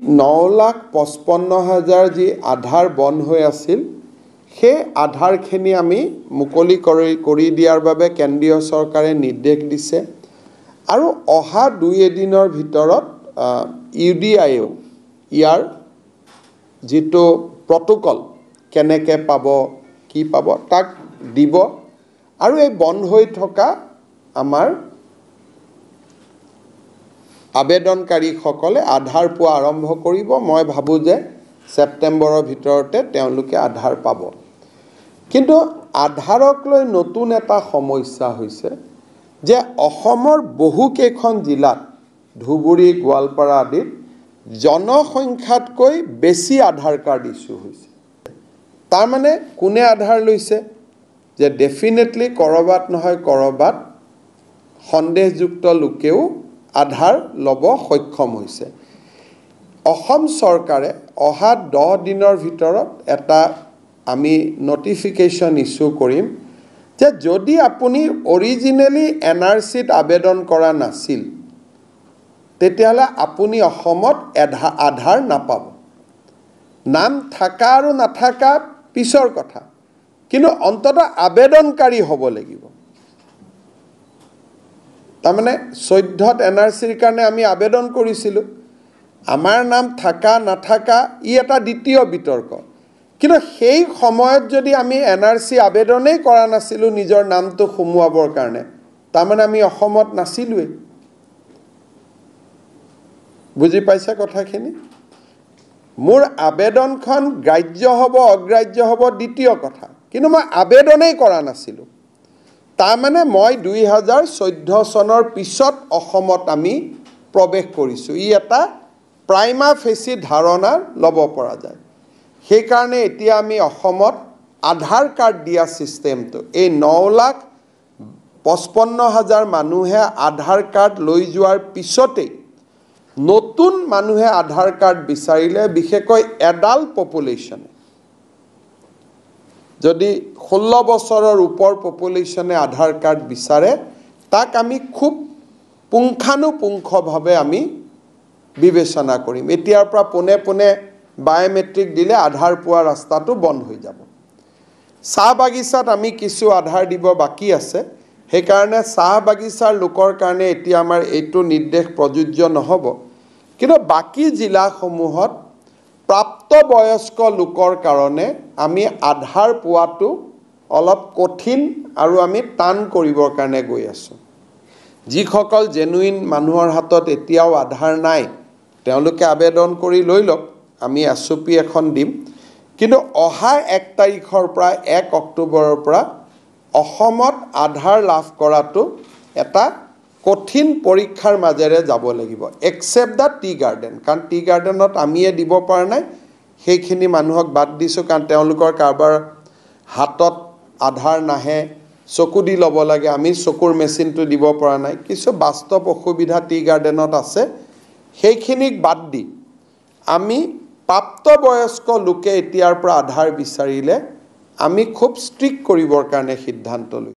9,55,000 যি আধাৰ বন্ধ হৈ আছিল সেই আধাৰখিনি আমি মুকলি কৰি দিয়াৰ বাবে কেন্দ্ৰীয় চৰকাৰে নিৰ্দেশ দিছে আৰু অহা 2 দিনৰ ভিতৰত UDIও ইয়াৰ যেটো প্ৰটোকল কেনেকৈ পাব কি পাব তাক দিব আৰু এই বন্ধ হৈ থকা আমাৰ আবেদনকাৰীসকলে আধাৰ পোৱা আৰম্ভ কৰিব। মই ভাবো যে সেপ্টেম্বৰৰ ভিতৰতে তেওঁলোকে আধাৰ পাব। কিন্তু আধাৰক লৈ নতুন এটা সমস্যা হৈছে যে অসমৰ বহু কেইখন জিলাত ধুবুৰী গোৱালপাৰা আদিত জনসংখ্যাতকৈ বেছি আধাৰ কাৰ্ড ইস্যু হৈছে। তাৰ মানে কোনে আধাৰ লৈছে যে ডেফিনেটলি কৰবাত নহয় কৰবাত সন্দেহযুক্ত লোকেও আধাৰ লব সক্ষম হৈছে। অসম চৰকাৰে অহা 10 দিনৰ ভিতৰত এটা আমি নটিফিকেশন ইস্যু কৰিম যে যদি আপুনি অৰিজিনেলি NRCত আবেদন কৰা নাছিল তেতিয়াহলে আপুনি অসমত আধাৰ নাপাব। নাম থাকা আৰু নাথাকা পিছৰ কথা, কিন্তু অন্তত আবেদনকাৰী হ'ব লাগিব। তাৰমানে 14ত NRCৰ কাৰণে আমি আবেদন কৰিছিলোঁ, আমাৰ নাম থাকা নাথাকা ই এটা দ্বিতীয় বিতৰ্ক। কিন্তু সেই সময়ত যদি আমি NRC আবেদনেই কৰা নাছিলোঁ নিজৰ নামটো সোমোৱাবৰ কাৰণে, তাৰমানে আমি অসমত নাছিলোৱেই। বুজি পাইছে কথাখিনি? মোৰ আবেদনখন গ্ৰাহ্য হ'ব অগ্ৰাহ্য হ'ব দ্বিতীয় কথা, কিন্তু মই আবেদনেই কৰা নাছিলোঁ। তাৰমানে মই 2014 চনৰ পিছত অসমত আমি প্ৰৱেশ কৰিছোঁ। ই এটা প্ৰাইমা ফেচি ধাৰণা ল'ব পৰা যায়। সেইকাৰণে এতিয়া আমি অসমত আধাৰ কাৰ্ড দিয়া সিস্টেমটো এই 9,55,000 মানুহে আধাৰ কাৰ্ড লৈ যোৱাৰ পিছতেই নতুন মানুহে আধাৰ কাৰ্ড বিচাৰিলে, বিশেষকৈ এডাল্ট পপুলেশ্যন যদি 16 বছৰৰ ওপৰ পপুলেশ্যনে আধাৰ কাৰ্ড বিচাৰে তাক আমি খুব পুংখানুপুংখভাৱে আমি বিবেচনা কৰিম। এতিয়াৰ পৰা পোনে পোনে বায়োমেট্ৰিক দিলে আধাৰ পোৱা ৰাস্তাটো বন্ধ হৈ যাব। চাহ বাগিচাত আমি কিছু আধাৰ দিব বাকি আছে, সেইকাৰণে চাহ বাগিচাৰ লোকৰ কাৰণে এতিয়া আমাৰ এইটো নিৰ্দেশ প্ৰযোজ্য নহ'ব। কিন্তু বাকি জিলাসমূহত প্ৰাপ্তবয়স্ক লোকৰ কাৰণে আমি আধাৰ পোৱাটো অলপ কঠিন আৰু আমি টান কৰিবৰ কাৰণে গৈ আছোঁ। যিসকল জেনুইন মানুহৰ হাতত এতিয়াও আধাৰ নাই তেওঁলোকে আবেদন কৰি লৈ লওক, আমি SOP এখন দিম। কিন্তু অহা 1 তাৰিখৰ পৰা 1 অক্টোবৰৰ পৰা অসমত আধাৰ লাভ কৰাটো এটা কঠিন পৰীক্ষাৰ মাজেৰে যাব লাগিব, এক্সেপ্ট দ্য টি গাৰ্ডেন। কাৰণ টি গাৰ্ডেনত আমিয়ে দিব পৰা নাই, সেইখিনি মানুহক বাদ দিছোঁ কাৰণ তেওঁলোকৰ কাৰোবাৰ হাতত আধাৰ নাহে, চকু দি ল'ব লাগে, আমি চকুৰ মেচিনটো দিব পৰা নাই। কিছু বাস্তৱ অসুবিধা টি গাৰ্ডেনত আছে, সেইখিনিক বাদ দি আমি প্ৰাপ্তবয়স্ক লোকে এতিয়াৰ পৰা আধাৰ বিচাৰিলে আমি খুব ষ্ট্ৰিক্ট কৰিবৰ কাৰণে সিদ্ধান্ত লৈছোঁ।